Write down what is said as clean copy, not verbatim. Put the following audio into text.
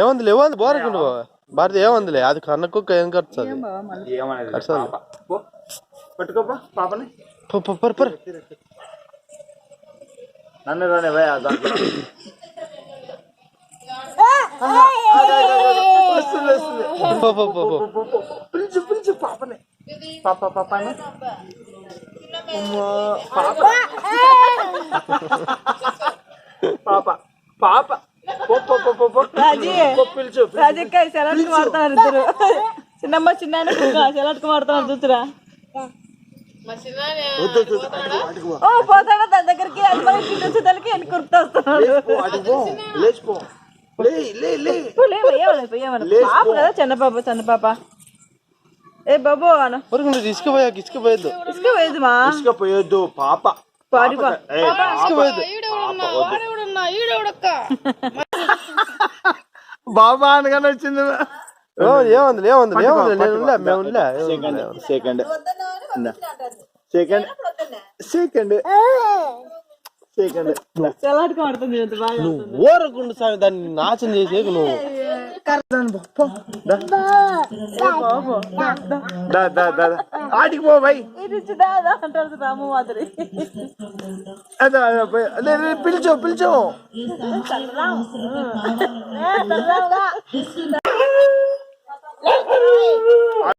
ఏముంది బోరకుండు భారతి ఏముందిలే అది కన్న కుక్క ఏం కడుతుంది పట్టుకోపా పాపని నన్ను రానే పిలిచు పాపని పాపని పాప పాప మారుతున్నారు ఇద్దరు చిన్నమ్మ చిన్న సెలట్కు మారుతున్నారు చూతురా పోతాడు దాని దగ్గరికి తలకి ఎన్ని కుర్తా వస్తున్నాడు చిన్న పాప ఏ బాబు ఇసుకపోయేది మా ఇసుకపోయేద్దు పాప బాబా అనగానే వచ్చింది సెకండ్ ఓరకుండు సామి దాన్ని నాశనం చేసేకు నువ్వు ఆడికి పో భయ్ రాము మాదిరి పిలిచో